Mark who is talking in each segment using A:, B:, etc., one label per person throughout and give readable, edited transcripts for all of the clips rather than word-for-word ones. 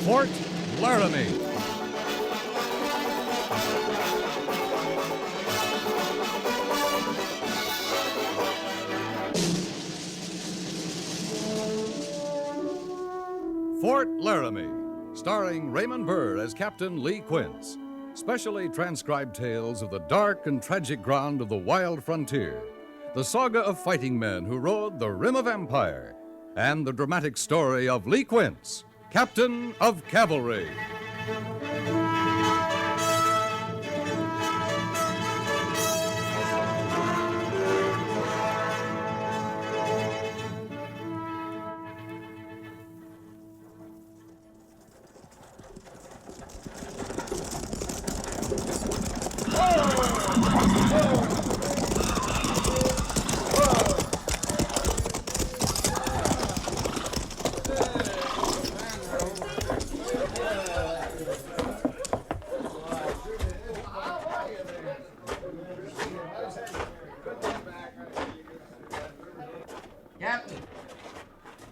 A: Fort Laramie. Fort Laramie, starring Raymond Burr as Kaptan Lee Quince. Specially transcribed tales of the dark and tragic ground of the wild frontier. The saga of fighting men who rode the rim of empire. And the dramatic story of Lee Quince, Captain of Cavalry.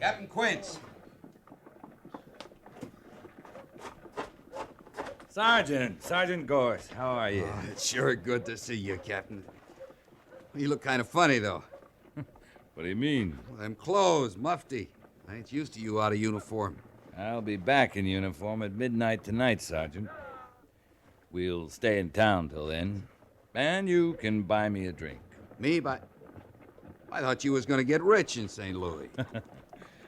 B: Captain Quince.
C: Sergeant Gorse, how are you?
B: Oh, it's sure good to see you, Captain. You look kind of funny, though.
C: What do you mean?
B: Well, them clothes, mufti. I ain't used to you out of uniform.
C: I'll be back in uniform at midnight tonight, Sergeant. We'll stay in town till then, and you can buy me a drink.
B: Me? I thought you was going to get rich in St. Louis.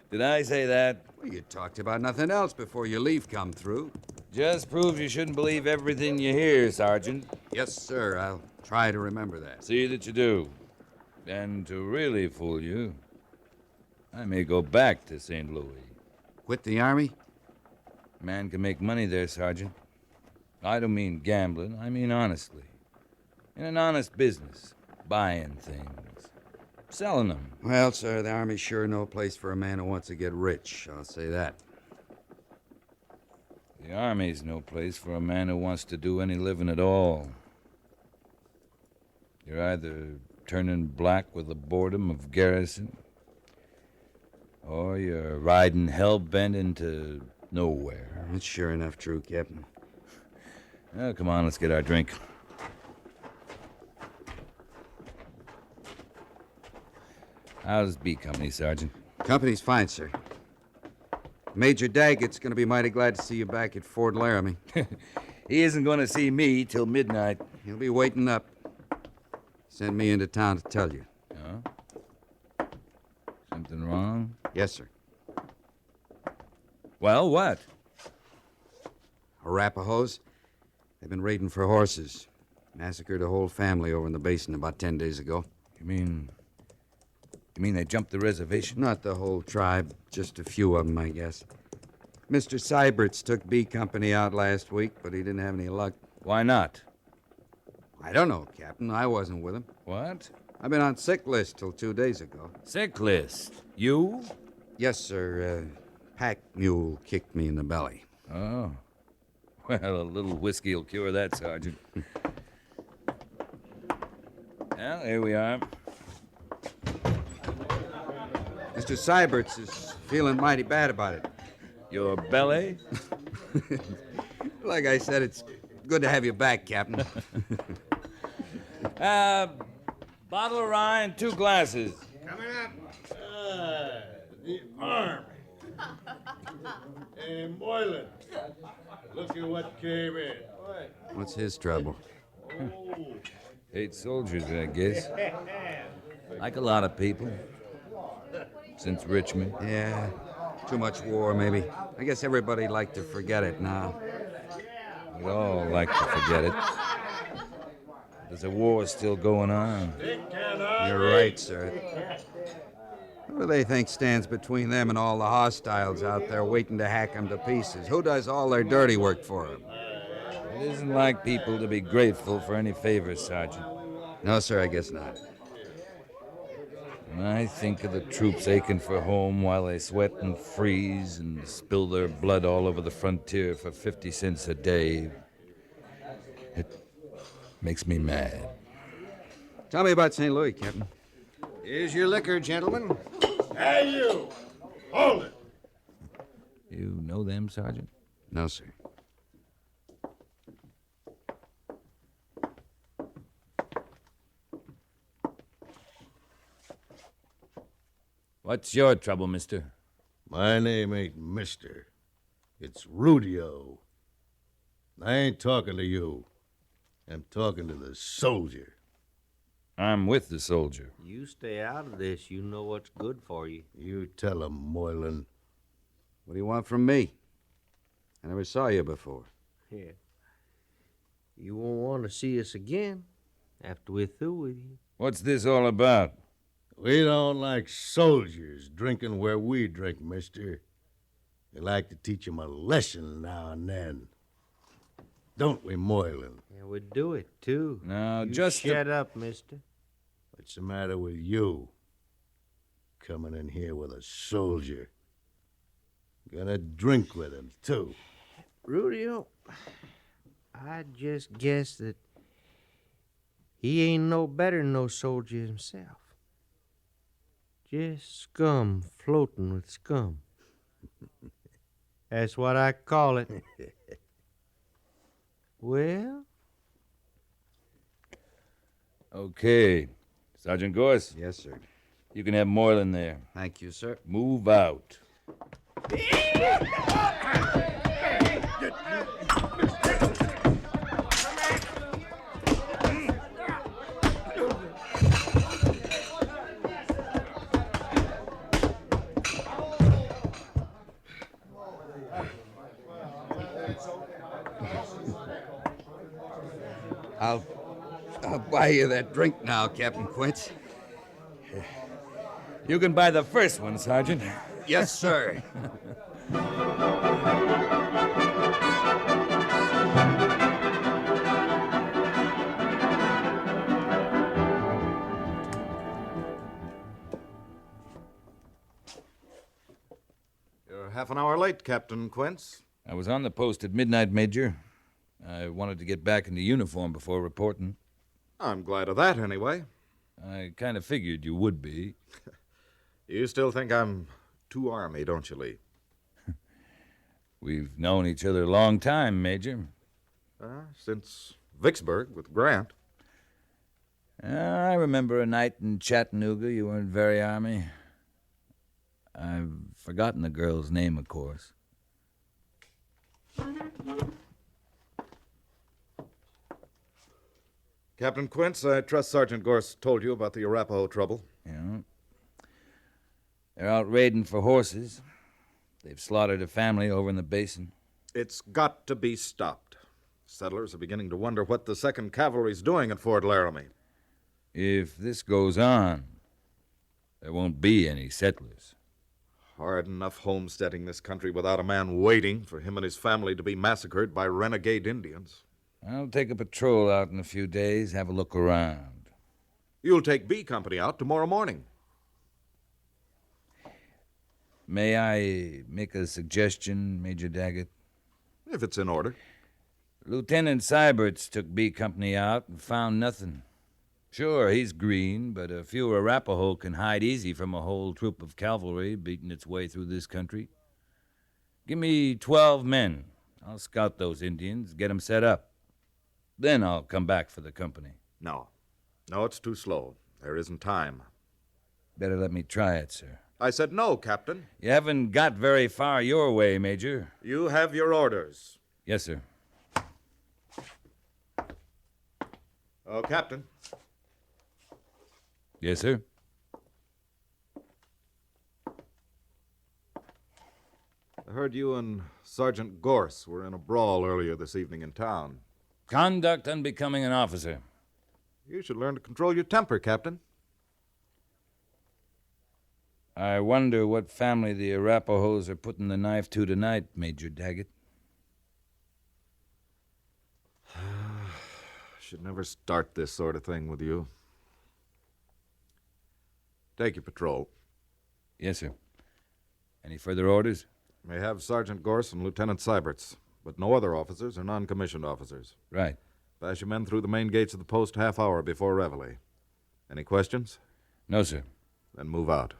C: Did I say that?
B: Well, you talked about nothing else before your leave come through.
C: Just proves you shouldn't believe everything you hear, Sergeant.
B: Yes, sir. I'll try to remember that.
C: See that you do. And to really fool you, I may go back to St. Louis.
B: Quit the Army?
C: Man can make money there, Sergeant. I don't mean gambling. I mean honestly. In an honest business. Buying things. Selling them.
B: Well, sir, the Army's sure no place for a man who wants to get rich. I'll say that.
C: The Army's no place for a man who wants to do any living at all. You're either turning black with the boredom of garrison, or you're riding hell-bent into nowhere.
B: That's sure enough true, Captain.
C: Oh, come on, let's get our drink. How's B Company, Sergeant?
B: Company's fine, sir. Major Daggett's going to be mighty glad to see you back at Fort Laramie.
C: He isn't going to see me till midnight.
B: He'll be waiting up. Sent me into town to tell you.
C: Oh? Something wrong?
B: Yes, sir.
C: Well, what?
B: Arapahoes. They've been raiding for horses. Massacred a whole family over in the basin about 10 days ago.
C: You mean they jumped the reservation?
B: Not the whole tribe, just a few of them, I guess. Mr. Seibert's took B Company out last week, but he didn't have any luck.
C: Why not?
B: I don't know, Captain. I wasn't with him.
C: What?
B: I've been on sick list till 2 days ago.
C: Sick list? You?
B: Yes, sir. Pack mule kicked me in the belly.
C: Oh. Well, a little whiskey will cure that, Sergeant. Well, here we are.
B: Mr. Seibert's is feeling mighty bad about it.
C: Your belly?
B: Like I said, it's good to have you back, Captain.
C: Bottle of rye and 2 glasses.
D: Coming up. The Army. Hey, Moylan. Look at what came in.
B: What's his trouble?
C: 8 soldiers, I guess. Like a lot of people. Since Richmond.
B: Yeah, too much war, maybe. I guess everybody'd like to forget it now.
C: We'd all like to forget it. There's a war still going on.
B: You're right, sir. Who do they think stands between them and all the hostiles out there waiting to hack them to pieces? Who does all their dirty work for them?
C: It isn't like people to be grateful for any favors, Sergeant.
B: No, sir, I guess not.
C: When I think of the troops aching for home while they sweat and freeze and spill their blood all over the frontier for 50 cents a day, it makes me mad.
B: Tell me about St. Louis, Captain.
D: Here's your liquor, gentlemen. Hey, you! Hold it!
C: You know them, Sergeant?
B: No, sir.
C: What's your trouble, mister?
D: My name ain't Mister. It's Rudio. I ain't talking to you. I'm talking to the soldier.
C: I'm with the soldier.
E: You stay out of this. You know what's good for you.
D: You tell him, Moylan.
B: What do you want from me? I never saw you before.
E: Yeah. You won't want to see us again after we're through with you.
C: What's this all about?
D: We don't like soldiers drinking where we drink, mister. We like to teach 'em a lesson now and then. Don't we, Moylan?
E: Yeah, we do it, too.
C: Now,
E: You
C: just a-
E: shut up, mister.
D: What's the matter with you? Coming in here with a soldier. Gonna drink with him, too.
E: Rudio, I just guess that he ain't no better than no soldier himself. Just scum floating with scum. That's what I call it. Well?
C: Okay. Sergeant Gorse,
B: Yes, sir.
C: you can have Moylan there.
B: Thank you, sir.
C: Move out.
B: I'll buy you that drink now, Captain Quince.
C: You can buy the first one, Sergeant.
B: Yes, sir.
F: You're half an hour late, Captain Quince.
C: I was on the post at midnight, Major. I wanted to get back into uniform before reporting.
F: I'm glad of that, anyway.
C: I kind of figured you would be.
F: You still think I'm too Army, don't you, Lee?
C: We've known each other a long time, Major.
F: Since Vicksburg with Grant.
C: I remember a night in Chattanooga. You weren't very Army. I've forgotten the girl's name, of course.
F: Captain Quince, I trust Sergeant Gorse told you about the Arapaho trouble.
C: Yeah. They're out raiding for horses. They've slaughtered a family over in the basin.
F: It's got to be stopped. Settlers are beginning to wonder what the 2nd Cavalry's doing at Fort Laramie.
C: If this goes on, there won't be any settlers.
F: Hard enough homesteading this country without a man waiting for him and his family to be massacred by renegade Indians.
C: I'll take a patrol out in a few days, have a look around.
F: You'll take B Company out tomorrow morning.
C: May I make a suggestion, Major Daggett?
F: If it's in order.
C: Lieutenant Syberts took B Company out and found nothing. Sure, he's green, but a few Arapaho can hide easy from a whole troop of cavalry beating its way through this country. Give me 12 men. I'll scout those Indians, get them set up. Then I'll come back for the company.
F: No. No, it's too slow. There isn't time.
C: Better let me try it, sir.
F: I said no, Captain.
C: You haven't got very far your way, Major.
F: You have your orders.
C: Yes, sir.
F: Oh, Captain.
C: Yes, sir.
F: I heard you and Sergeant Gorse were in a brawl earlier this evening in town.
C: Conduct unbecoming an officer.
F: You should learn to control your temper, Captain.
C: I wonder what family the Arapahoes are putting the knife to tonight, Major Daggett.
F: Should never start this sort of thing with you. Take your patrol.
C: Yes, sir. Any further orders?
F: May have Sergeant Gorse and Lieutenant Syberts, but no other officers or non-commissioned officers.
C: Right.
F: Pass your men through the main gates of the post half hour before reveille. Any questions?
C: No, sir.
F: Then move out.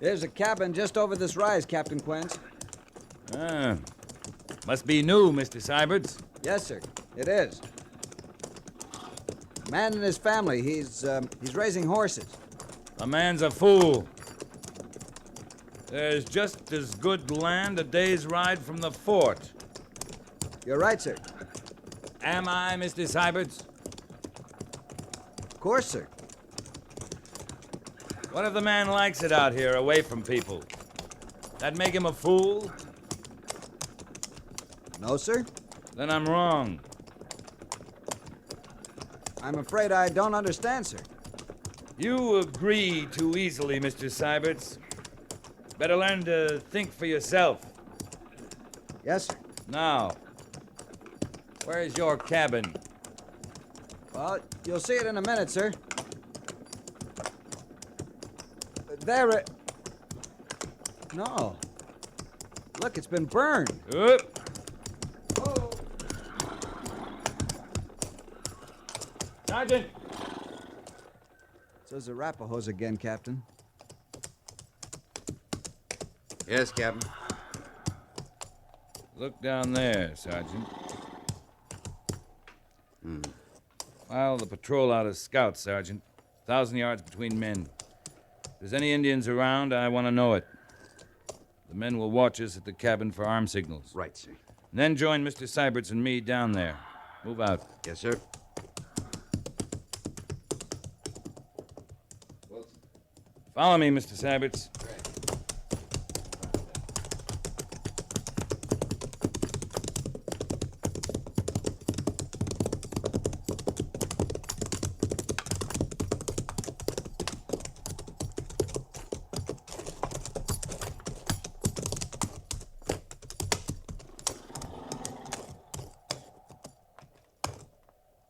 B: There's a cabin just over this rise, Captain Quince.
C: Ah, must be new, Mr. Syberts.
B: Yes, sir. It is. Man and his family. He's raising horses.
C: A man's a fool. There's just as good land a day's ride from the fort.
B: You're right, sir.
C: Am I, Mr. Syberts?
B: Of course, sir.
C: What if the man likes it out here, away from people? That make him a fool?
B: No, sir.
C: Then I'm wrong.
B: I'm afraid I don't understand, sir.
C: You agree too easily, Mr. Syberts. Better learn to think for yourself.
B: Yes, sir.
C: Now, where's your cabin?
B: Well, you'll see it in a minute, sir. There it... No. Look, it's been burned.
C: Up. Sergeant!
B: It's those Arapahoes again, Captain. Yes, Captain.
C: Look down there, Sergeant. File the patrol out as scouts, Sergeant. 1,000 yards between men. If there's any Indians around, I want to know it. The men will watch us at the cabin for arm signals.
B: Right, sir.
C: And then join Mr. Syberts and me down there. Move out.
B: Yes, sir.
C: Follow me, Mr. Syberts.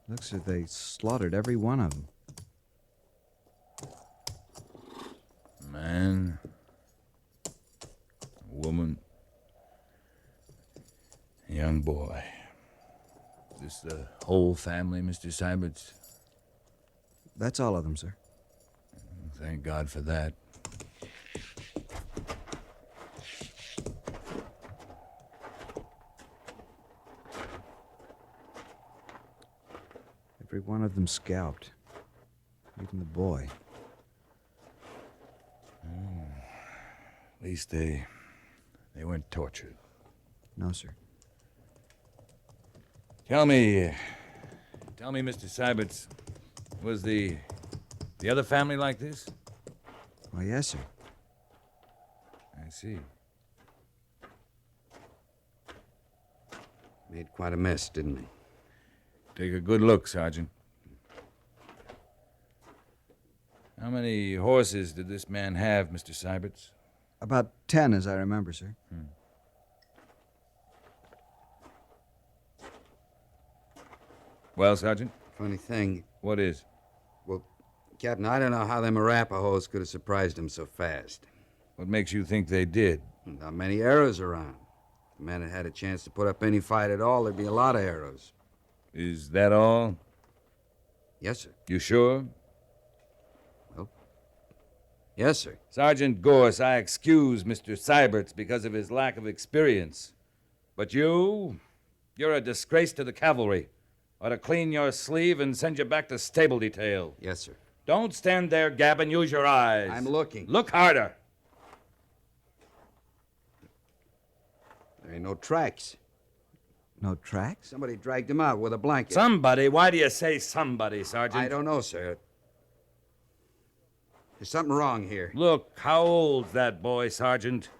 B: Looks like they slaughtered every one of them.
C: Man, a woman, a young boy. This the whole family, Mr. Syberts?
B: That's all of them, sir.
C: Thank God for that.
B: Every one of them scalped. Even the boy.
C: At least they weren't tortured.
B: No, sir.
C: Tell me, Mr. Syberts, was the other family like this?
B: Why, yes, sir.
C: I see.
B: Made quite a mess, didn't he?
C: Take a good look, Sergeant. How many horses did this man have, Mr. Syberts?
B: About 10, as I remember, sir.
C: Well, Sergeant?
B: Funny thing.
C: What is?
B: Well, Captain, I don't know how them Arapahoes could have surprised him so fast.
C: What makes you think they did?
B: Not many arrows around. If the men had a chance to put up any fight at all, there'd be a lot of arrows.
C: Is that all?
B: Yes, sir.
C: You sure?
B: Yes, sir.
C: Sergeant Gorse, I excuse Mr. Syberts because of his lack of experience. But you're a disgrace to the cavalry. Ought to clean your sleeve and send you back to stable detail.
B: Yes, sir.
C: Don't stand there, Gabbin. Use your eyes.
B: I'm looking.
C: Look harder.
B: There ain't no tracks. No tracks? Somebody dragged him out with a blanket.
C: Somebody? Why do you say somebody, Sergeant?
B: I don't know, sir. There's something wrong here.
C: Look, how old's that boy, Sergeant?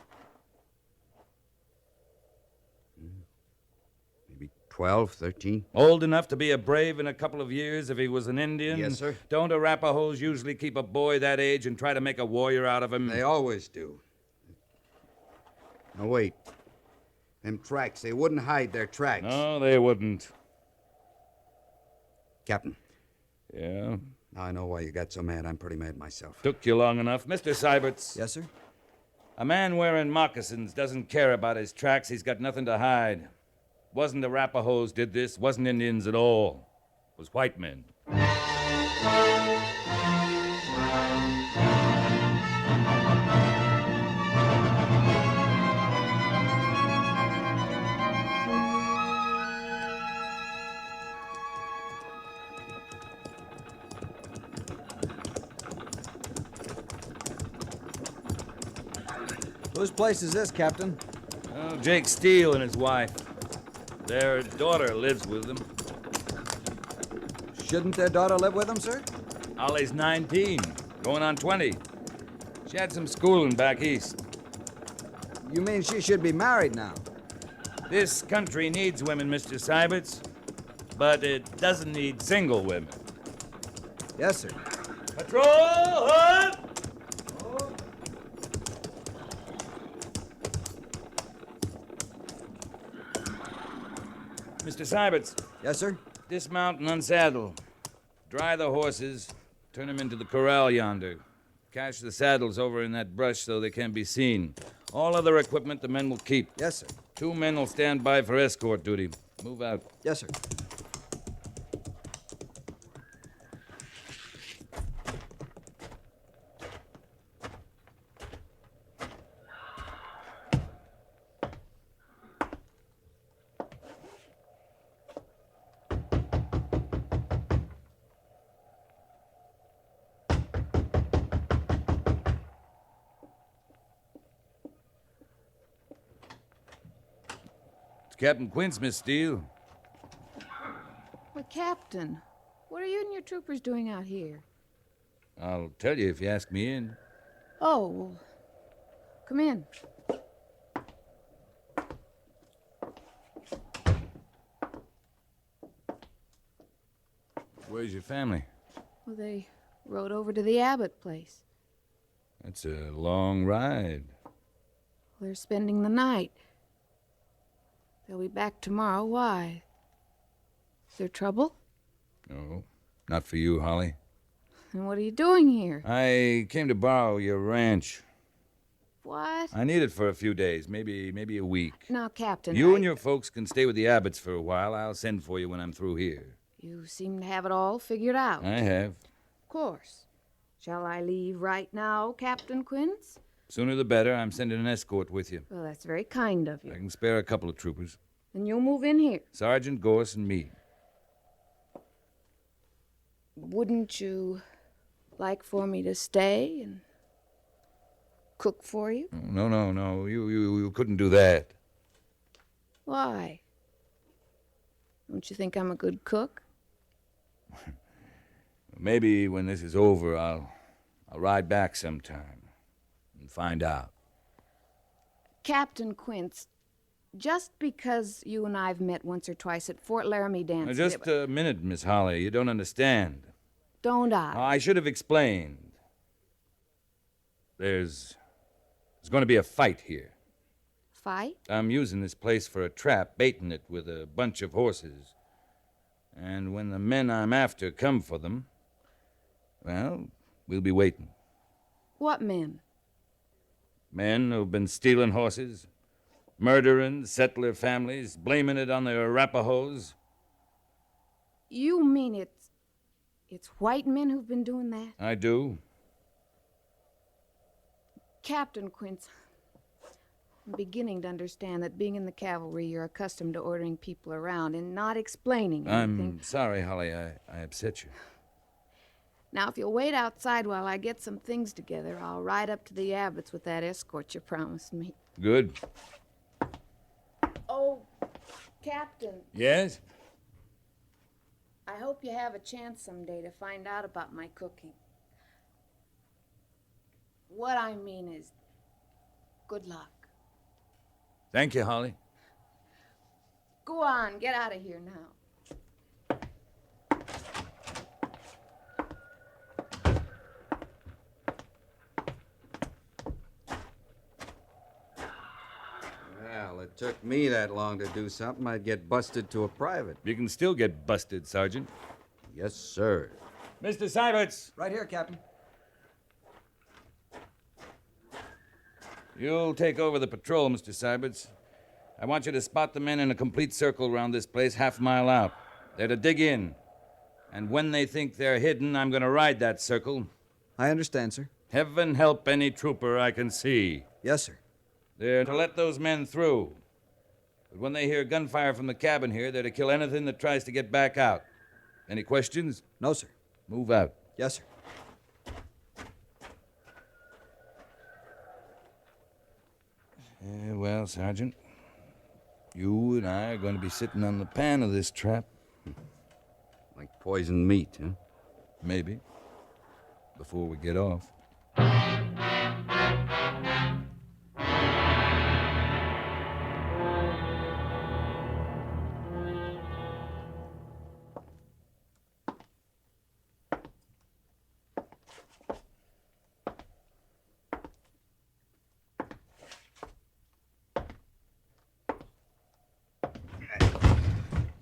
B: Maybe 12, 13.
C: Old enough to be a brave in a couple of years if he was an Indian?
B: Yes, sir.
C: Don't Arapahoes usually keep a boy that age and try to make a warrior out of him?
B: They always do. Now, wait. Them tracks, they wouldn't hide their tracks.
C: No, they wouldn't.
B: Captain,
C: Yeah?
B: now I know why you got so mad. I'm pretty mad myself.
C: Took you long enough. Mr. Syberts.
B: Yes, sir?
C: A man wearing moccasins doesn't care about his tracks. He's got nothing to hide. Wasn't Arapahoes did this. Wasn't Indians at all. It was white men.
B: Whose place is this, Captain?
C: Oh, Jake Steele and his wife. Their daughter lives with them.
B: Shouldn't their daughter live with them, sir?
C: Ollie's 19, going on 20. She had some schooling back east.
B: You mean she should be married now?
C: This country needs women, Mr. Seiberts, but it doesn't need single women.
B: Yes, sir.
C: Patrol! Hood! Mr. Seiberts,
B: Yes, sir.
C: dismount and unsaddle. Dry the horses, turn them into the corral yonder. Cache the saddles over in that brush so they can't be seen. All other equipment the men will keep.
B: Yes, sir.
C: 2 men will stand by for escort duty. Move out.
B: Yes, sir.
C: It's Captain Quince, Miss Steele.
G: Well, Captain, what are you and your troopers doing out here?
C: I'll tell you if you ask me in.
G: Oh, well, come in.
C: Where's your family?
G: Well, they rode over to the Abbott place.
C: That's a long ride.
G: They're spending the night. They'll be back tomorrow. Why? Is there trouble?
C: No, not for you, Holly.
G: And what are you doing here?
C: I came to borrow your ranch.
G: What?
C: I need it for a few days, maybe a week.
G: Now, Captain,
C: You and your folks can stay with the Abbotts for a while. I'll send for you when I'm through here.
G: You seem to have it all figured out.
C: I have.
G: Of course. Shall I leave right now, Captain Quince?
C: Sooner the better. I'm sending an escort with you.
G: Well, that's very kind of
C: I
G: you.
C: can spare a couple of troopers.
G: And you'll move in here.
C: Sergeant Gorse and me.
G: Wouldn't you like for me to stay and cook for you?
C: No. You couldn't do that.
G: Why? Don't you think I'm a good cook?
C: Maybe when this is over, I'll ride back sometime and find out.
G: Captain Quince, just because you and I've met once or twice at Fort Laramie
C: Now,
G: dances...
C: just a minute, Miss Holly. You don't understand.
G: Don't I?
C: I should have explained. There's going to be a fight here.
G: Fight?
C: I'm using this place for a trap, baiting it with a bunch of horses. And when the men I'm after come for them, well, we'll be waiting.
G: What men?
C: Men who've been stealing horses, murdering settler families, blaming it on the Arapahoes.
G: You mean it's white men who've been doing that?
C: I do.
G: Captain Quince, I'm beginning to understand that being in the cavalry, you're accustomed to ordering people around and not explaining anything.
C: I'm sorry, Holly. I upset you.
G: Now, if you'll wait outside while I get some things together, I'll ride up to the Abbotts with that escort you promised me.
C: Good.
G: Oh, Captain,
C: Yes?
G: I hope you have a chance someday to find out about my cooking. What I mean is, good luck.
C: Thank you, Holly.
G: Go on, get out of here now.
B: Well, it took me that long to do something. I'd get busted to a private.
C: You can still get busted, Sergeant.
B: Yes, sir.
C: Mr. Seiberts,
B: Right here, Captain.
C: you'll take over the patrol, Mr. Seiberts. I want you to spot the men in a complete circle around this place, half a mile out. They're to dig in. And when they think they're hidden, I'm going to ride that circle.
B: I understand, sir.
C: Heaven help any trooper I can see.
B: Yes, sir.
C: They're to let those men through. But when they hear gunfire from the cabin here, they're to kill anything that tries to get back out. Any questions?
B: No, sir.
C: Move out.
B: Yes, sir.
C: Well, Sergeant, you and I are going to be sitting on the pan of this trap.
B: Like poisoned meat, huh?
C: Maybe. Before we get off.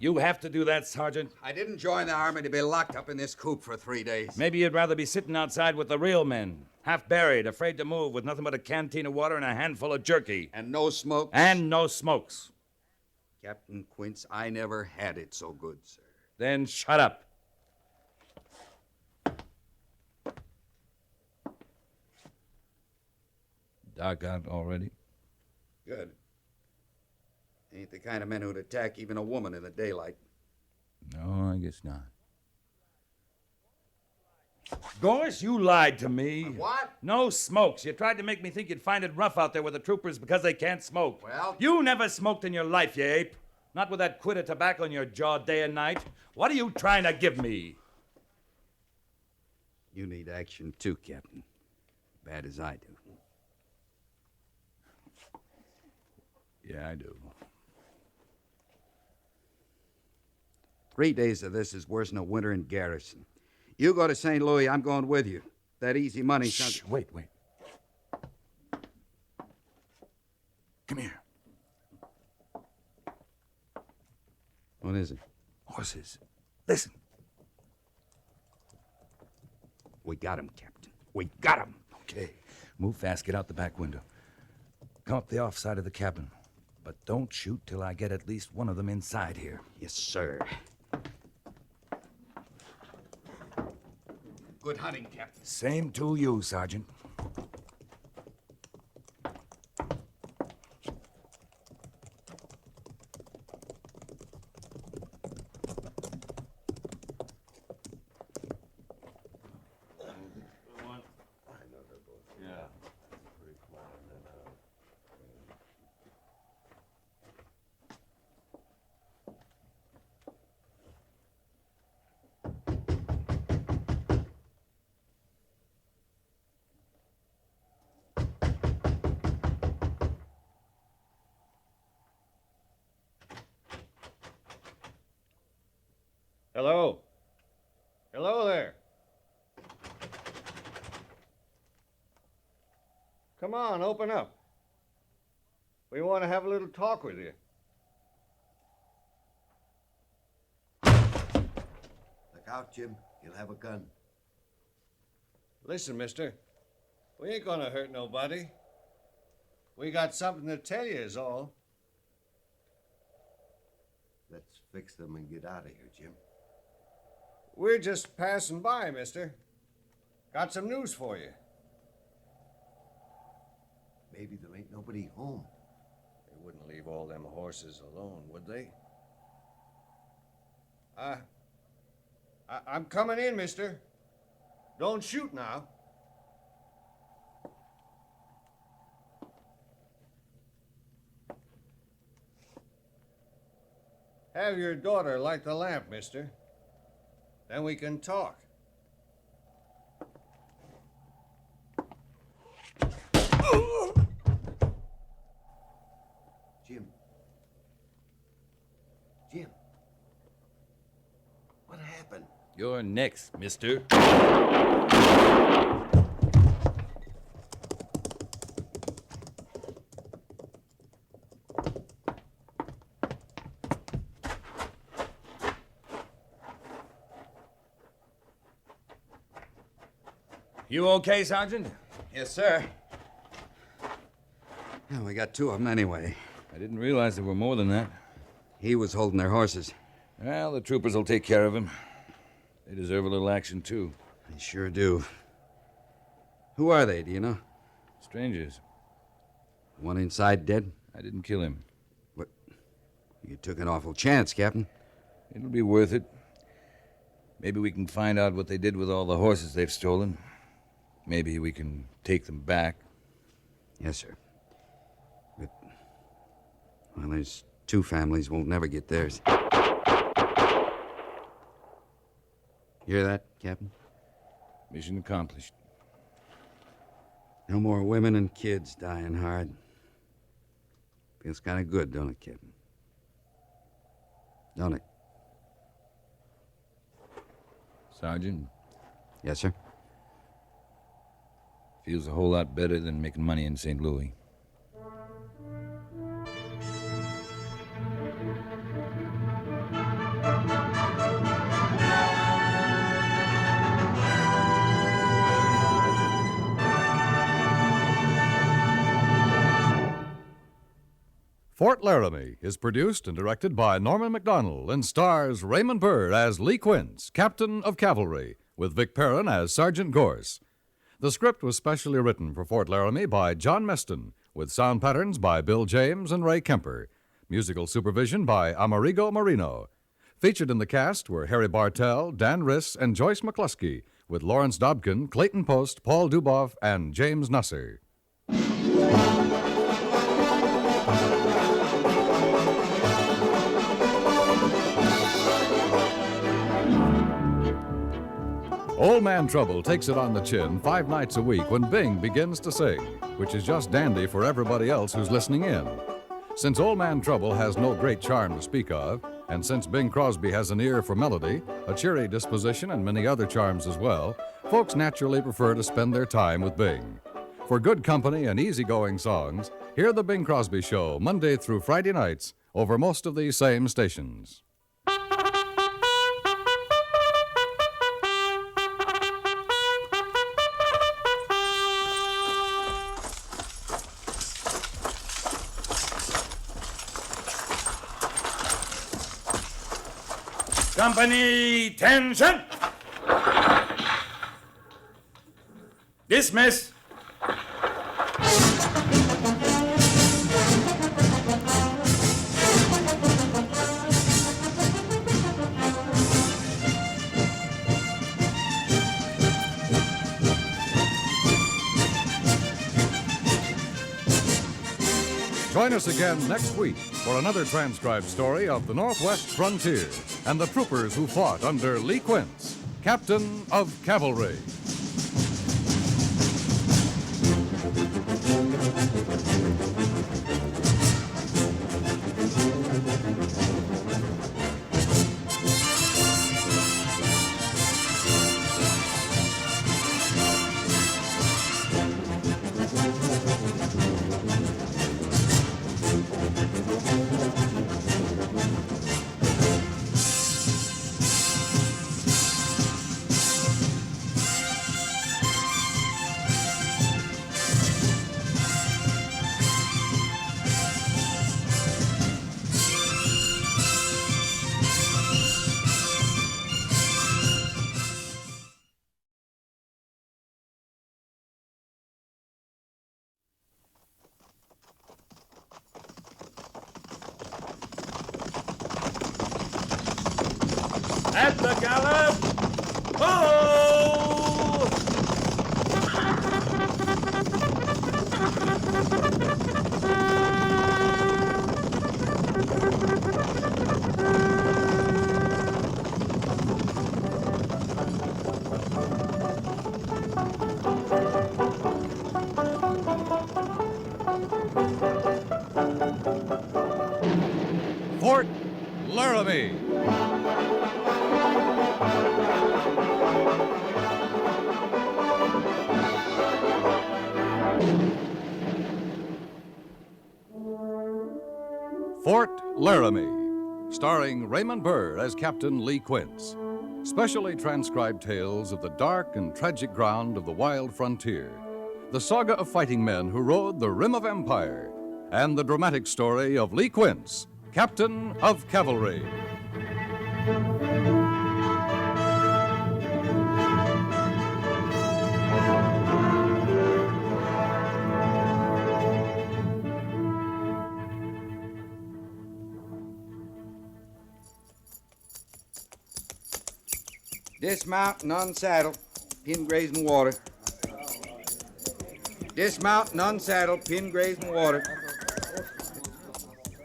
C: You have to do that, Sergeant.
B: I didn't join the army to be locked up in this coop for 3 days.
C: Maybe you'd rather be sitting outside with the real men, half buried, afraid to move, with nothing but a canteen of water and a handful of jerky.
B: And no smoke?
C: And no smokes.
B: Captain Quince, I never had it so good, sir.
C: Then shut up. Dark out already?
B: Good. Ain't the kind of men who'd attack even a woman in the daylight.
C: No, I guess not. Gosh, you lied to me.
B: What?
C: No smokes. You tried to make me think you'd find it rough out there with the troopers because they can't smoke.
B: Well...
C: You never smoked in your life, you ape. Not with that quid of tobacco in your jaw day and night. What are you trying to give me?
B: You need action too, Captain. Bad as I do.
C: Yeah, I do.
B: 3 days of this is worse than a winter in garrison. You go to St. Louis, I'm going with you. That easy money...
C: Shh, wait. Come here.
B: What is it?
C: Horses. Listen.
B: We got him, Captain. We got him.
C: Okay. Move fast. Get out the back window. Come up the off side of the cabin. But don't shoot till I get at least one of them inside here.
B: Yes, sir. Good hunting, Captain.
C: Same to you, Sergeant.
E: Hello? Hello there. Come on, open up. We want to have a little talk with you.
H: Look out, Jim. You'll have a gun.
E: Listen, mister. We ain't gonna hurt nobody. We got something to tell you is all.
H: Let's fix them and get out of here, Jim.
E: We're just passing by, mister. Got some news for you.
H: Maybe there ain't nobody home.
E: They wouldn't leave all them horses alone, would they? I'm coming in, mister. Don't shoot now. Have your daughter light the lamp, mister. Then we can talk.
H: Jim. Jim. What happened?
C: You're next, mister. You okay, Sergeant?
B: Yes, sir. Yeah, we got 2 of them anyway.
C: I didn't realize there were more than that.
B: He was holding their horses.
C: Well, the troopers will take care of him. They deserve a little action, too.
B: They sure do. Who are they, do you know?
C: Strangers.
B: One inside dead?
C: I didn't kill him.
B: What? You took an awful chance, Captain.
C: It'll be worth it. Maybe we can find out what they did with all the horses they've stolen. Maybe we can take them back.
B: Yes, sir. But Well, there's 2 families won't never get theirs. Hear that, Captain?
C: Mission accomplished.
B: No more women and kids dying hard. Feels kind of good, don't it, Captain? Don't it?
C: Sergeant,
B: Yes, sir?
C: feels a whole lot better than making money in St. Louis.
A: Fort Laramie is produced and directed by Norman MacDonald and stars Raymond Burr as Lee Quince, Captain of Cavalry, with Vic Perrin as Sergeant Gorse. The script was specially written for Fort Laramie by John Meston, with sound patterns by Bill James and Ray Kemper. Musical supervision by Amerigo Marino. Featured in the cast were Harry Bartell, Dan Riss, and Joyce McCluskey, with Lawrence Dobkin, Clayton Post, Paul Duboff, and James Nusser. Old Man Trouble takes it on the chin 5 nights a week when Bing begins to sing, which is just dandy for everybody else who's listening in. Since Old Man Trouble has no great charm to speak of, and since Bing Crosby has an ear for melody, a cheery disposition, and many other charms as well, folks naturally prefer to spend their time with Bing. For good company and easygoing songs, hear The Bing Crosby Show Monday through Friday nights over most of these same stations.
I: Company, tension! Dismiss!
A: Join us again next week for another transcribed story of the Northwest frontier and the troopers who fought under Lee Quince, Captain of Cavalry.
I: At the gallop! Ho!
A: Fort Laramie. Fort Laramie, starring Raymond Burr as Captain Lee Quince. Specially transcribed tales of the dark and tragic ground of the wild frontier, the saga of fighting men who rode the rim of empire, and the dramatic story of Lee Quince, Captain of Cavalry.
B: Dismount and unsaddle. Pin grazing water. Dismount and unsaddle. Pin grazing water.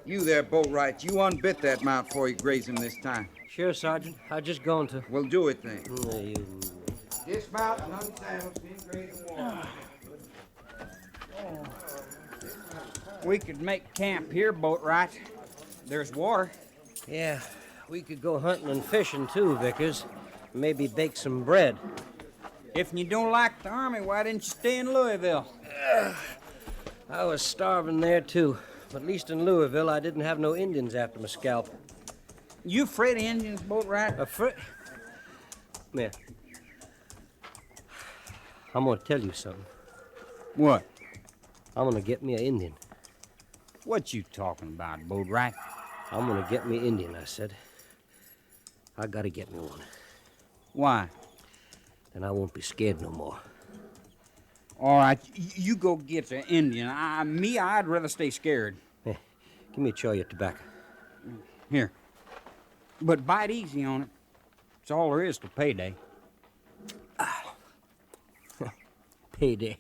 B: You there, Boatwright. You unbit that mount before you graze him this time.
E: Sure, Sergeant. I was just going to.
B: Well, do it then.
E: You...
B: Dismount and unsaddle, graze and walk.
J: We could make camp here, Boatwright. There's water.
E: Yeah, we could go hunting and fishing too, Vickers. Maybe bake some bread.
J: If you don't like the Army, why didn't you stay in Louisville?
E: I was starving there too. But at least in Louisville, I didn't have no Indians after my scalp.
J: You afraid of Indians, Boatwright?
E: Afraid? Come here. I'm gonna tell you something.
J: What?
E: I'm gonna get me an Indian.
J: What you talking about, Boatwright?
E: I'm gonna get me Indian, I said. I gotta get me one.
J: Why?
E: Then I won't be scared no more.
J: All right, you go get the Indian. I'd rather stay scared.
E: Hey, give me a chaw of your tobacco.
J: Here. But bite easy on it. It's all there is to payday.
E: Payday.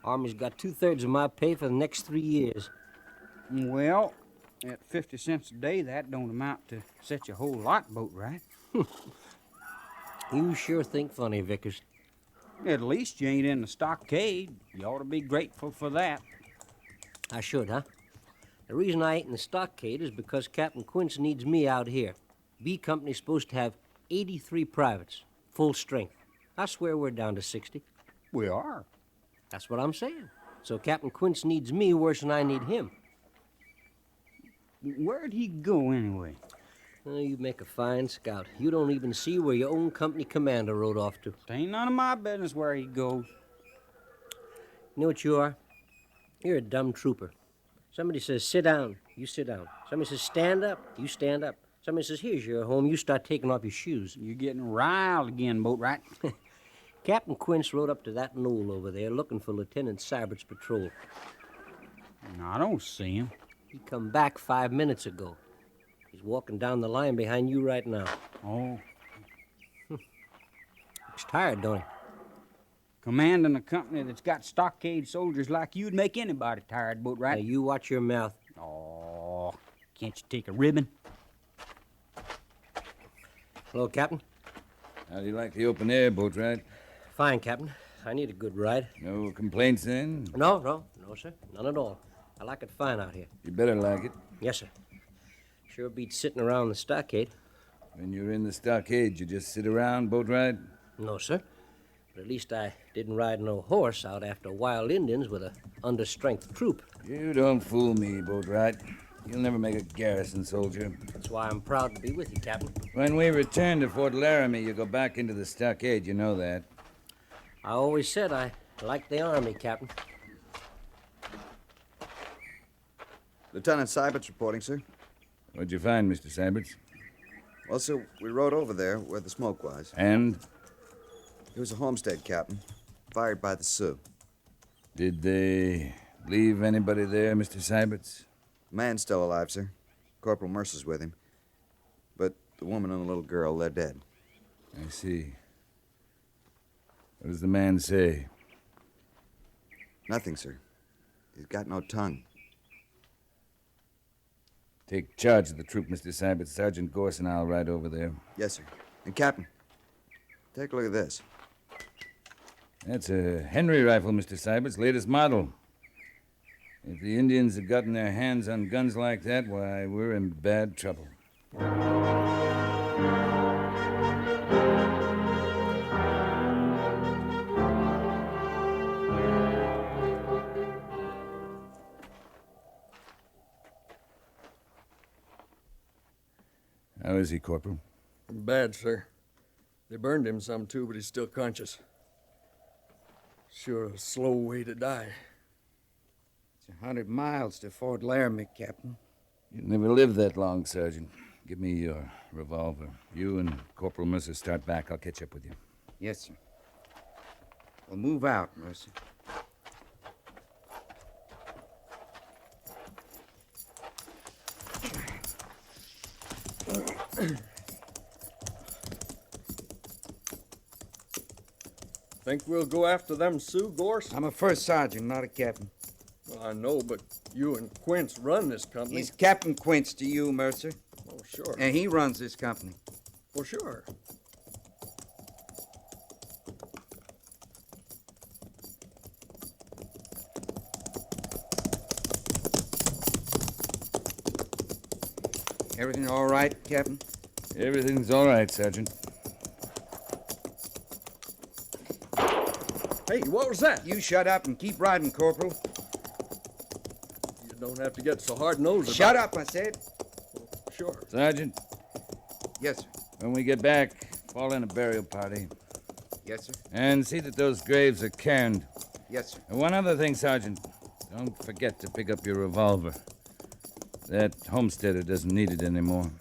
E: Army's got 2/3 of my pay for the next 3 years.
J: Well, at 50 cents a day, that don't amount to such a whole lot, Boatwright.
E: You sure think funny, Vickers.
J: At least you ain't in the stockade. You ought to be grateful for that.
E: I should, huh? The reason I ain't in the stockade is because Captain Quince needs me out here. B Company's supposed to have 83 privates, full strength. I swear we're down to 60.
J: We are.
E: That's what I'm saying. So Captain Quince needs me worse than I need him.
J: Where'd he go anyway?
E: Oh, you make a fine scout. You don't even see where your own company commander rode off to.
J: It ain't none of my business where he goes.
E: You know what you are? You're a dumb trooper. Somebody says, sit down, you sit down. Somebody says, stand up, you stand up. Somebody says, here's your home, you start taking off your shoes.
J: You're getting riled again, Boatwright.
E: Captain Quince rode up to that knoll over there looking for Lieutenant Sybert's patrol.
J: I don't see him.
E: He come back 5 minutes ago. He's walking down the line behind you right now.
J: Oh.
E: Looks tired, don't he?
J: Commanding a company that's got stockade soldiers like you'd make anybody tired, Boatwright.
E: Now, you watch your mouth.
J: Oh, can't you take a ribbon?
E: Hello, Captain.
C: How do you like the open air, Boatwright?
E: Fine, Captain. I need a good ride.
C: No complaints then?
E: No, sir. None at all. I like it fine out here.
C: You better like it.
E: Yes, sir. Sure beats sitting around the stockade.
C: When you're in the stockade, you just sit around, Boatwright?
E: No, sir. But at least I didn't ride no horse out after wild Indians with a understrength troop.
C: You don't fool me, Boatwright. You'll never make a garrison soldier.
E: That's why I'm proud to be with you, Captain.
C: When we return to Fort Laramie, you go back into the stockade. You know that.
E: I always said I liked the Army, Captain.
K: Lieutenant Sybert's reporting, sir.
C: What'd you find, Mr. Syberts?
K: Well, sir, we rode over there where the smoke was.
C: And?
K: It was a homestead, Captain, fired by the Sioux.
C: Did they leave anybody there, Mr. Syberts?
K: The man's still alive, sir. Corporal Mercer's with him. But the woman and the little girl, they're dead.
C: I see. What does the man say?
K: Nothing, sir. He's got no tongue.
C: Take charge of the troop, Mr. Syberts. Sergeant Gorse and I'll ride over there.
K: Yes, sir. And, Captain, take a look at this.
C: That's a Henry rifle, Mr. Syberts, latest model. If the Indians had gotten their hands on guns like that, why, we're in bad trouble. How is he, Corporal?
L: Bad, sir. They burned him some, too, but he's still conscious. Sure a slow way to die.
B: It's 100 miles to Fort Laramie, Captain.
C: You'll never live that long, Sergeant. Give me your revolver. You and Corporal Mercer start back. I'll catch up with you.
B: Yes, sir. We'll move out, Mercer.
L: Think we'll go after them Sioux, Gorse?
B: I'm a first sergeant, not a captain.
L: Well, I know, but you and Quince run this company.
J: He's Captain Quince to you, Mercer.
L: Oh, sure.
J: And he runs this company.
L: For sure.
J: Everything all right, Captain?
C: Everything's all right, Sergeant.
L: Hey, what was that?
J: You shut up and keep riding, Corporal.
L: You don't have to get so hard-nosed about
J: Shut up, I said.
L: Sure.
C: Sergeant,
J: Yes, sir.
C: when we get back, fall in a burial party.
J: Yes, sir.
C: And see that those graves are cairned.
J: Yes, sir.
C: And one other thing, Sergeant. Don't forget to pick up your revolver. That homesteader doesn't need it anymore.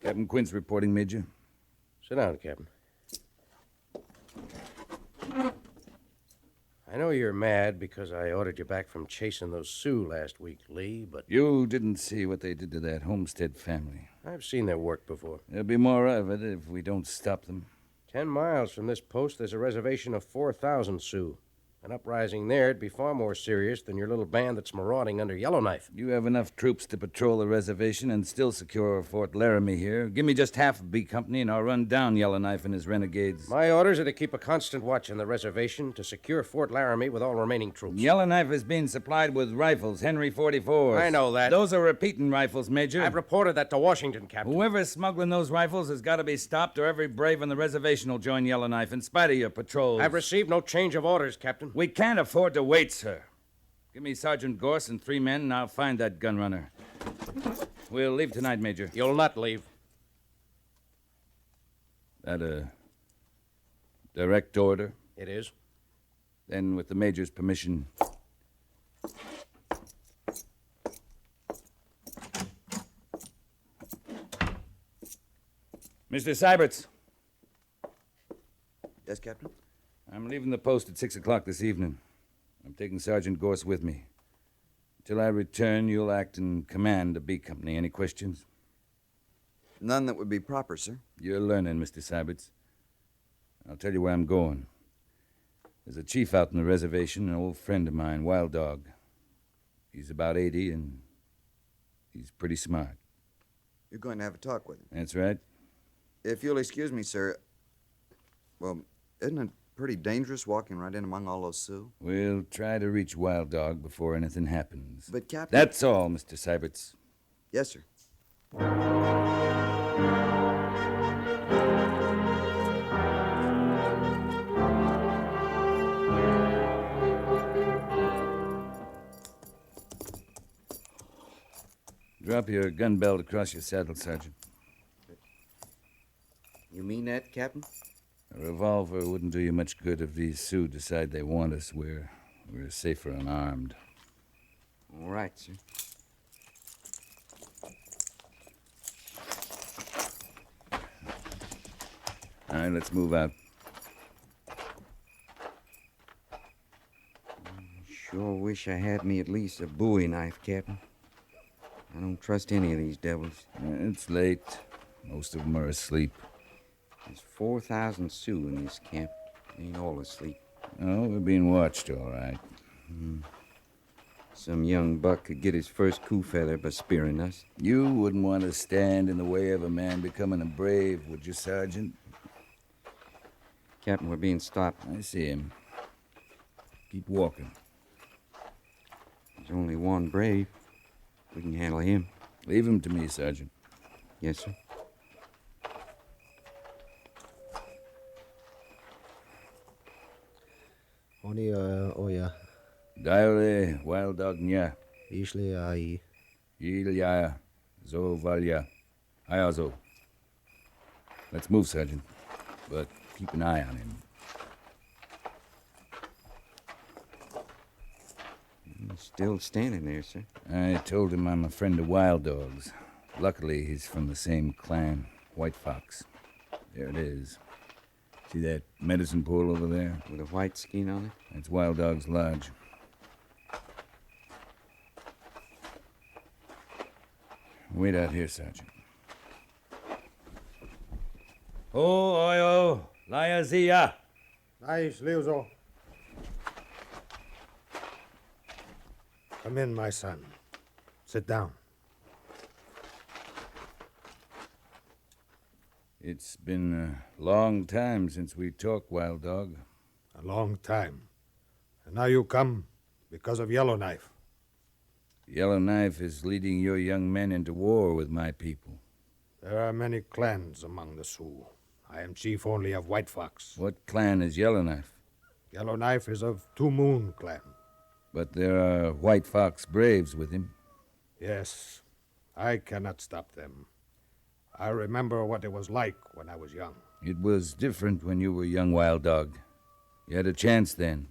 C: Captain Quince reporting, Major.
E: Sit down, Captain. I know you're mad because I ordered you back from chasing those Sioux last week, Lee, but
C: You didn't see what they did to that Homestead family.
E: I've seen their work before.
C: There'll be more of it if we don't stop them.
E: 10 miles from this post, there's a reservation of 4,000 Sioux. An uprising there'd be far more serious than your little band that's marauding under Yellowknife.
C: You have enough troops to patrol the reservation and still secure Fort Laramie here. Give me just half of B Company and I'll run down Yellowknife and his renegades.
E: My orders are to keep a constant watch on the reservation to secure Fort Laramie with all remaining troops.
C: Yellowknife is being supplied with rifles, Henry 44s.
E: I know that.
C: Those are repeating rifles, Major.
E: I've reported that to Washington, Captain.
C: Whoever's smuggling those rifles has got to be stopped or every brave on the reservation will join Yellowknife in spite of your patrols.
E: I've received no change of orders, Captain.
C: We can't afford to wait, sir. Give me Sergeant Gorse and 3 men, and I'll find that gun runner. We'll leave tonight, Major.
E: You'll not leave.
C: That a direct order?
E: It is.
C: Then, with the Major's permission... Mr. Syberts.
K: Yes, Captain?
C: I'm leaving the post at 6 o'clock this evening. I'm taking Sergeant Gorse with me. Until I return, you'll act in command of B Company. Any questions?
K: None that would be proper, sir.
C: You're learning, Mr. Syberts. I'll tell you where I'm going. There's a chief out on the reservation, an old friend of mine, Wild Dog. He's about 80, and he's pretty smart.
K: You're going to have a talk with him.
C: That's right.
K: If you'll excuse me, sir. Well, isn't it pretty dangerous walking right in among all those Sioux?
C: We'll try to reach Wild Dog before anything happens.
K: But, Captain...
C: That's all, Mr. Syberts.
K: Yes, sir.
C: Drop your gun belt across your saddle, Sergeant.
J: You mean that, Captain?
C: A revolver wouldn't do you much good if these Sioux decide they want us. We're safer unarmed.
J: All right, sir.
C: All right, let's move out.
J: Sure wish I had me at least a bowie knife, Captain. I don't trust any of these devils.
C: It's late. Most of them are asleep.
J: There's 4,000 Sioux in this camp. They ain't all asleep.
C: Oh, we're being watched, all right.
J: Some young buck could get his first coup feather by spearing us.
C: You wouldn't want to stand in the way of a man becoming a brave, would you, Sergeant?
J: Captain, we're being stopped.
C: I see him. Keep walking.
J: There's only one brave. We can handle him.
C: Leave him to me, Sergeant.
J: Yes, sir.
M: Oni oya.
C: Diale, Wild Dog Nya.
M: Ishli ai.
C: Ilya, Zo Valya. Hayazo. Let's move, Sergeant. But keep an eye on him.
J: He's still standing there, sir.
C: I told him I'm a friend of Wild Dog's. Luckily, he's from the same clan, White Fox. There it is. See that medicine pool over there?
J: With a white skin on it?
C: That's Wild Dog's lodge. Wait out here, Sergeant. Oyo, Layazia.
M: Nice, Leozo. Come in, my son. Sit down.
C: It's been a long time since we talked, Wild Dog.
M: A long time. And now you come because of Yellowknife.
C: Yellowknife is leading your young men into war with my people.
M: There are many clans among the Sioux. I am chief only of White Fox.
C: What clan is Yellowknife?
M: Yellowknife is of Two Moon clan.
C: But there are White Fox braves with him.
M: Yes, I cannot stop them. I remember what it was like when I was young.
C: It was different when you were young, Wild Dog. You had a chance then.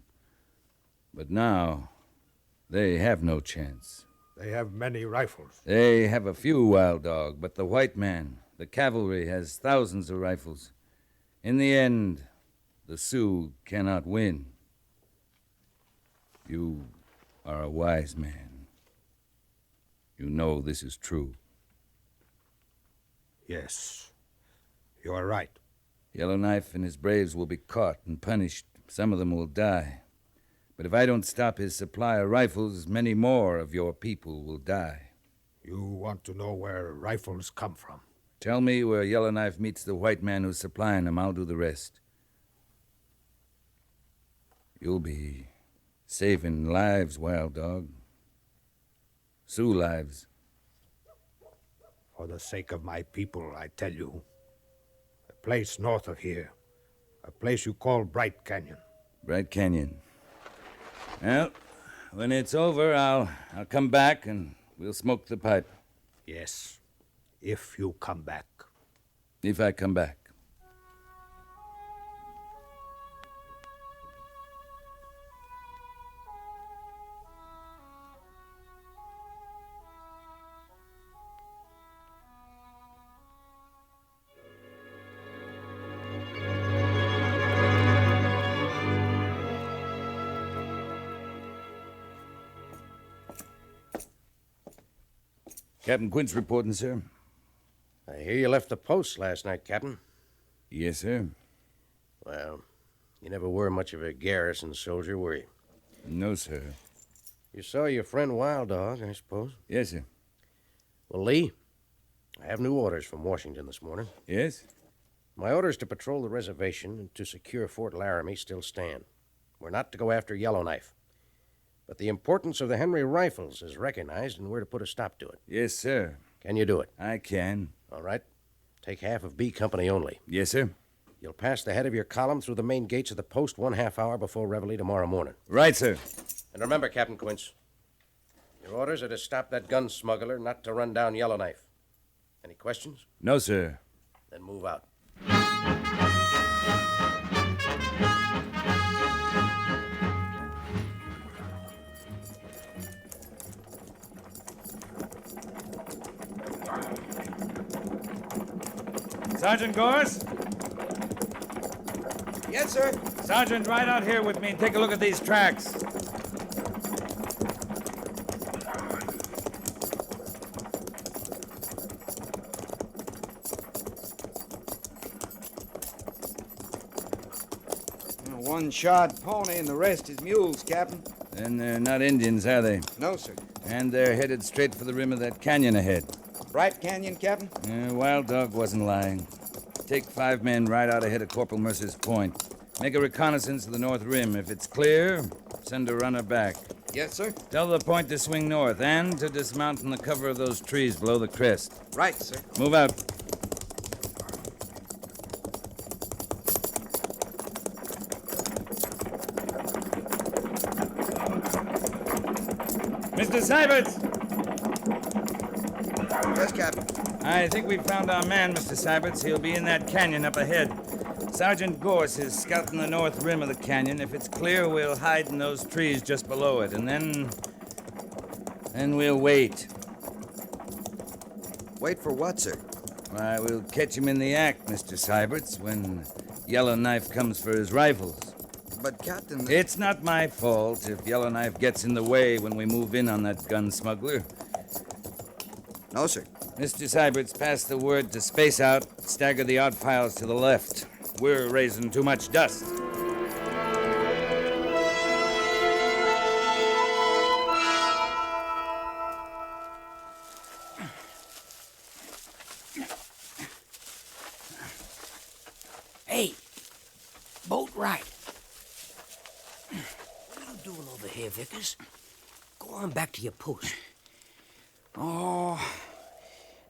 C: But now, they have no chance.
M: They have many rifles.
C: They have a few, Wild Dog, but the white man, the cavalry, has thousands of rifles. In the end, the Sioux cannot win. You are a wise man. You know this is true.
M: Yes, you are right.
C: Yellowknife and his braves will be caught and punished. Some of them will die. But if I don't stop his supply of rifles, many more of your people will die.
M: You want to know where rifles come from?
C: Tell me where Yellowknife meets the white man who's supplying them. I'll do the rest. You'll be saving lives, Wild Dog. Sioux lives.
M: For the sake of my people, I tell you. A place north of here. A place you call Bright Canyon.
C: Bright Canyon. Well, when it's over, I'll come back and we'll smoke the pipe.
M: Yes, if you come back.
C: If I come back. Captain Quince reporting, sir.
N: I hear you left the post last night, Captain.
C: Yes, sir.
N: Well, you never were much of a garrison soldier, were you?
C: No, sir.
N: You saw your friend Wild Dog, I suppose?
C: Yes, sir.
N: Well, Lee, I have new orders from Washington this morning.
C: Yes?
N: My orders to patrol the reservation and to secure Fort Laramie still stand. We're not to go after Yellowknife. But the importance of the Henry rifles is recognized, and we're to put a stop to it.
C: Yes, sir.
N: Can you do it?
C: I can.
N: All right. Take half of B Company only.
C: Yes, sir.
N: You'll pass the head of your column through the main gates of the post 1/2 hour before reveille tomorrow morning.
C: Right, sir.
N: And remember, Captain Quince, your orders are to stop that gun smuggler, not to run down Yellowknife. Any questions?
C: No, sir.
N: Then move out.
C: Sergeant Gorse?
B: Yes, sir.
C: Sergeant, ride out here with me and take a look at these tracks.
B: One shod pony and the rest is mules, Captain.
C: Then they're not Indians, are they?
B: No, sir.
C: And they're headed straight for the rim of that canyon ahead.
B: Bright Canyon, Captain?
C: Wild Dog wasn't lying. Take 5 men right out ahead of Corporal Mercer's point. Make a reconnaissance of the north rim. If it's clear, send a runner back.
B: Yes, sir.
C: Tell the point to swing north and to dismount in the cover of those trees below the crest.
B: Right, sir.
C: Move out. Mr. Syberts!
K: Yes, Captain.
C: I think we've found our man, Mr. Syberts. He'll be in that canyon up ahead. Sergeant Gorse is scouting the north rim of the canyon. If it's clear, we'll hide in those trees just below it, and then we'll wait.
K: Wait for what, sir?
C: Why, we'll catch him in the act, Mr. Syberts, when Yellowknife comes for his rifles.
K: But, Captain...
C: It's not my fault if Yellowknife gets in the way when we move in on that gun smuggler.
K: No, sir.
C: Mr. Syberts, pass the word to space out, stagger the odd files to the left. We're raising too much dust.
E: Hey, Boatwright. What are you doing over here, Vickers? Go on back to your post.
J: Oh,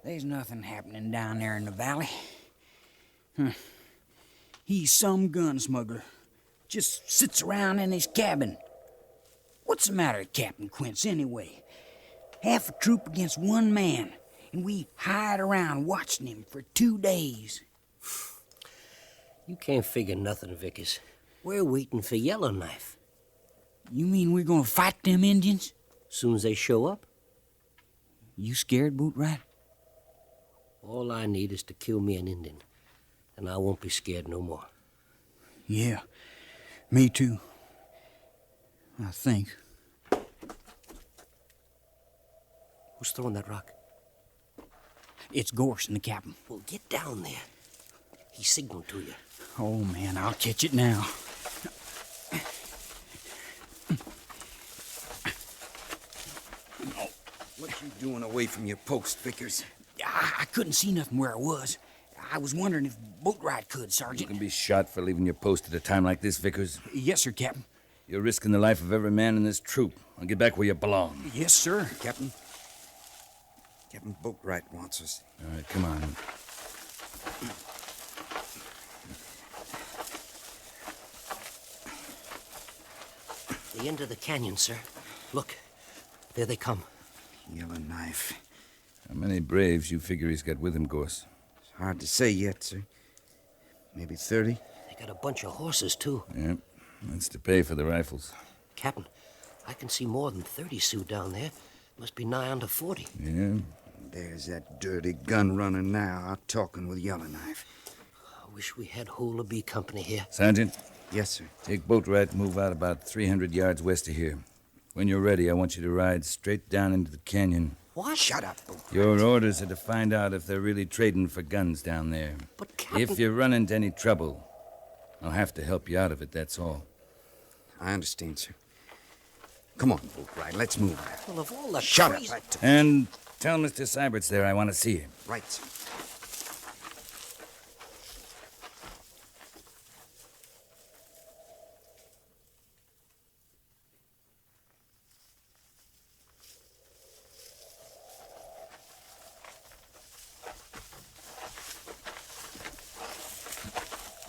J: there's nothing happening down there in the valley. He's some gun smuggler. Just sits around in his cabin. What's the matter, Captain Quince, anyway? Half a troop against one man, and we hide around watching him for 2 days.
E: You can't figure nothing, Vickers. We're waiting for Yellowknife.
J: You mean we're gonna fight them Indians?
E: Soon as they show up?
J: You scared, Boatwright?
E: All I need is to kill me an Indian, and I won't be scared no more.
J: Yeah, me too. I think.
E: Who's throwing that rock?
J: It's Gorse and the captain.
E: Well, get down there. He signaled to you.
J: Oh, man, I'll catch it now.
B: What you doing away from your post, Vickers?
J: I couldn't see nothing where I was. I was wondering if Boatwright could, Sergeant.
C: You can be shot for leaving your post at a time like this, Vickers.
J: Yes, sir, Captain.
C: You're risking the life of every man in this troop. I'll get back where you belong.
J: Yes, sir.
B: Captain? Captain Boatwright wants us.
C: All right, come on.
E: The end of the canyon, sir. Look, there they come.
B: Yellowknife.
C: How many braves you figure he's got with him, Gorse?
B: It's hard to say yet, sir. Maybe 30.
E: They got a bunch of horses, too.
C: Yep, that's to pay for the rifles.
E: Captain, I can see more than 30 Sioux down there. Must be nigh under 40.
C: Yeah?
B: There's that dirty gun runner now out talking with Yellowknife.
E: I wish we had whole of B Company here.
C: Sergeant?
B: Yes, sir.
C: Take Boatwright and move out about 300 yards west of here. When you're ready, I want you to ride straight down into the canyon.
E: What?
B: Shut up, Boatwright.
C: Your orders are to find out if they're really trading for guns down there.
E: But, Captain...
C: If you run into any trouble, I'll have to help you out of it, that's all.
B: I understand, sir. Come on, Boatwright, let's move.
E: Well, of all the
B: Shut
E: crazy...
B: up.
C: And tell Mr. Syberts there I want to see him.
B: Right, sir.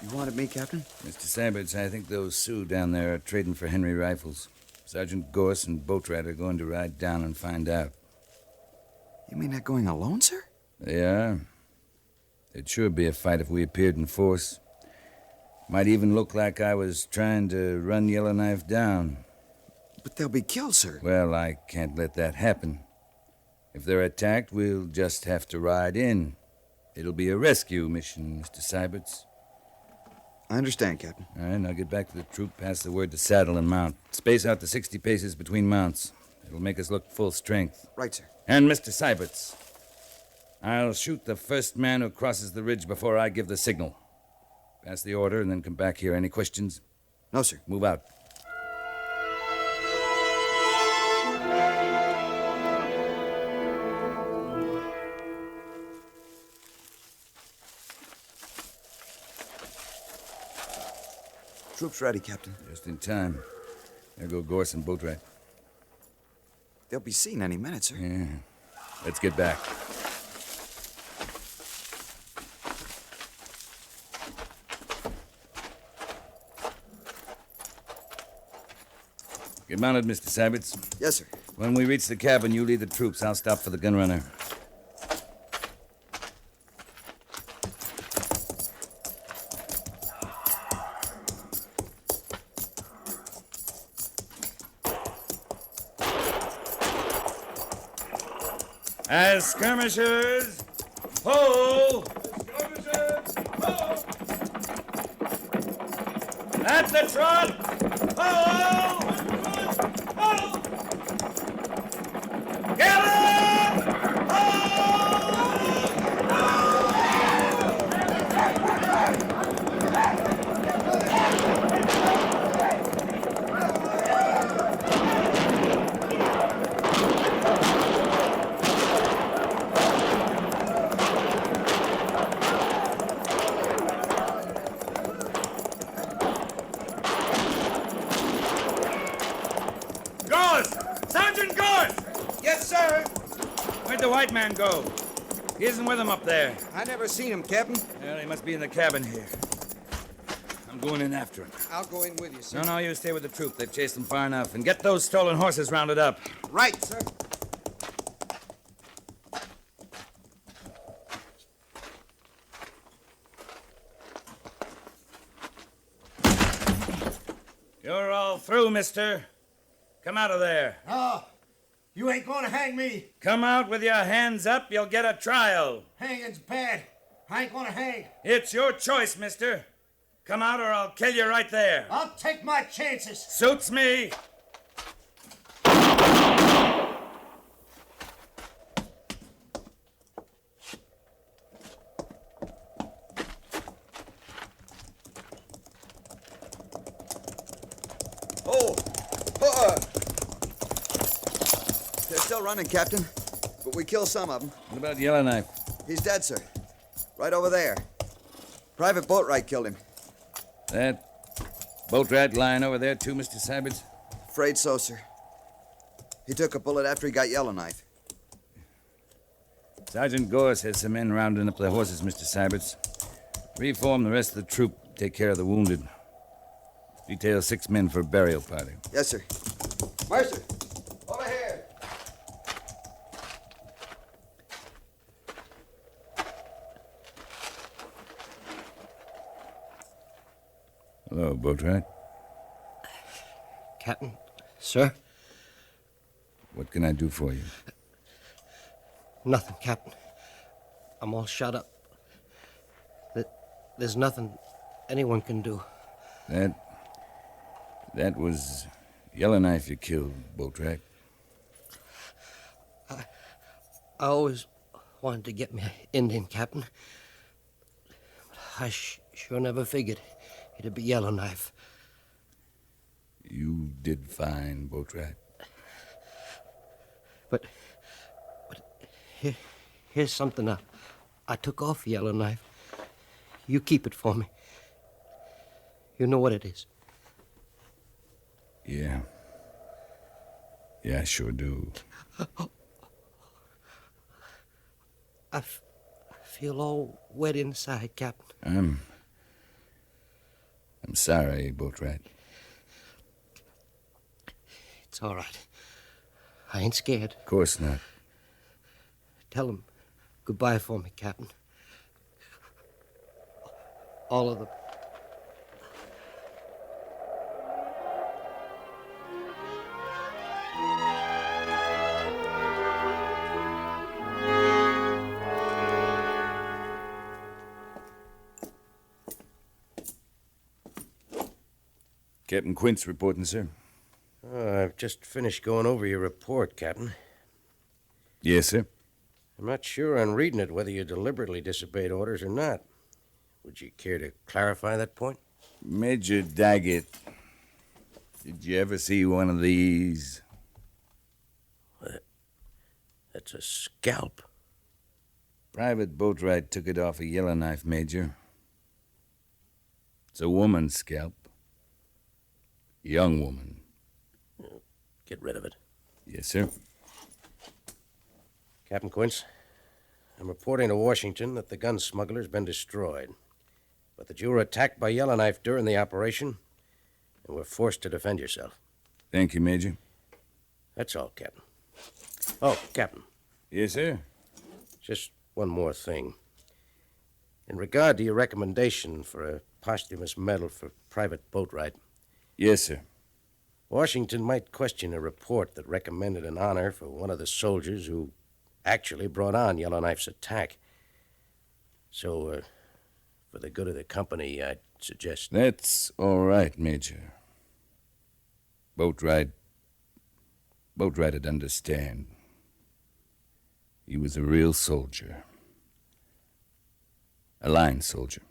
B: You wanted me, Captain?
C: Mr. Syberts, I think those Sioux down there are trading for Henry rifles. Sergeant Gorse and Boatwright are going to ride down and find out.
K: You mean they're going alone, sir?
C: They are. It'd sure be a fight if we appeared in force. Might even look like I was trying to run Yellowknife down.
K: But they'll be killed, sir.
C: Well, I can't let that happen. If they're attacked, we'll just have to ride in. It'll be a rescue mission, Mr. Syberts.
K: I understand, Captain.
C: All right, now get back to the troop, pass the word to saddle and mount. Space out to 60 paces between mounts. It'll make us look full strength.
K: Right, sir.
C: And Mr. Syberts, I'll shoot the first man who crosses the ridge before I give the signal. Pass the order and then come back here. Any questions?
K: No, sir.
C: Move out.
K: Troops ready, Captain.
C: Just in time. There go Gorse and Boatwright.
K: They'll be seen any minute, sir.
C: Yeah. Let's get back. Get mounted, Mr. Syberts.
K: Yes, sir.
C: When we reach the cabin, you lead the troops. I'll stop for the gun runner. As skirmishers, pull! Skirmishers, pull!
I: At the trot! Ho! Ho! Gallop! Sergeant Gorse!
B: Yes, sir.
C: Where'd the white man go? He isn't with him up there.
B: I never seen him, Captain.
C: Well, he must be in the cabin here. I'm going in after him.
B: I'll go in with you, sir.
C: No, you stay with the troop. They've chased him far enough. And get those stolen horses rounded up.
B: Right, sir.
C: You're all through, mister. Come out of there.
O: No, you ain't gonna hang me.
C: Come out with your hands up. You'll get a trial.
O: Hanging's bad. I ain't gonna hang.
C: It's your choice, mister. Come out or I'll kill you right there.
O: I'll take my chances.
C: Suits me.
K: They're still running, Captain. But we killed some of them.
C: What about Yellowknife?
K: He's dead, sir. Right over there. Private Boatwright killed him.
C: That Boatwright lying over there, too, Mr. Sabbits?
K: Afraid so, sir. He took a bullet after he got Yellowknife.
C: Sergeant Gorse has some men rounding up their horses, Mr. Sabbits. Reform the rest of the troop. Take care of the wounded. Detail 6 men for a burial party.
K: Yes, sir. Mercer, over here.
C: Hello, Boatwright.
E: Captain, sir?
C: What can I do for you?
E: Nothing, Captain. I'm all shut up. There's nothing anyone can do.
C: That was Yellowknife you killed, Boatwright.
E: I always wanted to get me an Indian, Captain. But I sure never figured it'd be Yellowknife.
C: You did fine, Boatwright.
E: But here's something I took off Yellowknife. You keep it for me. You know what it is.
C: Yeah. Yeah, I sure do.
E: I feel all wet inside, Captain.
C: I'm sorry, Boatwright.
E: It's all right. I ain't scared.
C: Of course not.
E: Tell him goodbye for me, Captain. All of them.
C: Captain Quince reporting, sir.
N: I've just finished going over your report, Captain.
C: Yes, sir.
N: I'm not sure on reading it whether you deliberately disobeyed orders or not. Would you care to clarify that point?
C: Major Daggett, did you ever see one of these?
N: That's a scalp.
C: Private Boatwright took it off a Yellowknife, Major. It's a woman's scalp. Young woman.
N: Get rid of it.
C: Yes, sir.
N: Captain Quince, I'm reporting to Washington that the gun smuggler's been destroyed, but that you were attacked by Yellowknife during the operation and were forced to defend yourself.
C: Thank you, Major.
N: That's all, Captain. Oh, Captain.
C: Yes, sir.
N: Just one more thing. In regard to your recommendation for a posthumous medal for Private Boatwright.
C: Yes, sir.
N: Washington might question a report that recommended an honor for one of the soldiers who actually brought on Yellowknife's attack. So, For the good of the company, I'd suggest...
C: That's all right, Major. Boatwright'd understand. He was a real soldier. A line soldier.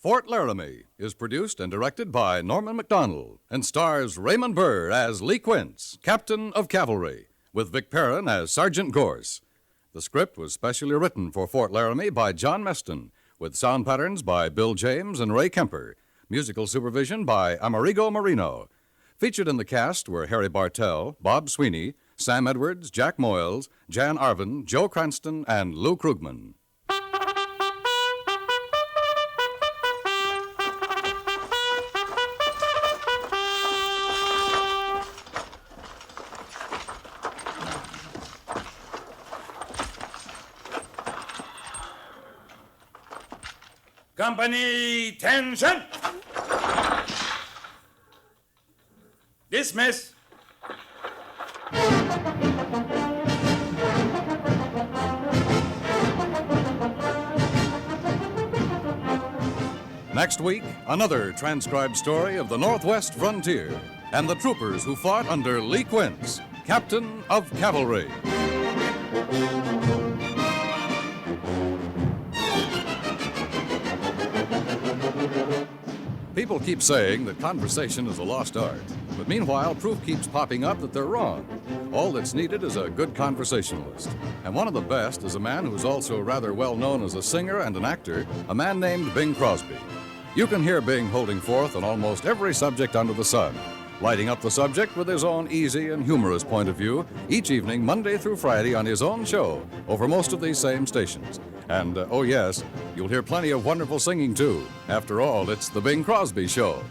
A: Fort Laramie is produced and directed by Norman MacDonald and stars Raymond Burr as Lee Quince, Captain of Cavalry, with Vic Perrin as Sergeant Gorse. The script was specially written for Fort Laramie by John Meston, with sound patterns by Bill James and Ray Kemper, musical supervision by Amerigo Marino. Featured in the cast were Harry Bartell, Bob Sweeney, Sam Edwards, Jack Moyles, Jan Arvin, Joe Cranston, and Lou Krugman.
I: Company, tension! Dismiss!
A: Next week, another transcribed story of the Northwest frontier and the troopers who fought under Lee Quince, Captain of Cavalry. People keep saying that conversation is a lost art, but meanwhile, proof keeps popping up that they're wrong. All that's needed is a good conversationalist. And one of the best is a man who's also rather well known as a singer and an actor, a man named Bing Crosby. You can hear Bing holding forth on almost every subject under the sun, lighting up the subject with his own easy and humorous point of view each evening, Monday through Friday, on his own show over most of these same stations. And, oh yes, you'll hear plenty of wonderful singing, too. After all, it's the Bing Crosby Show.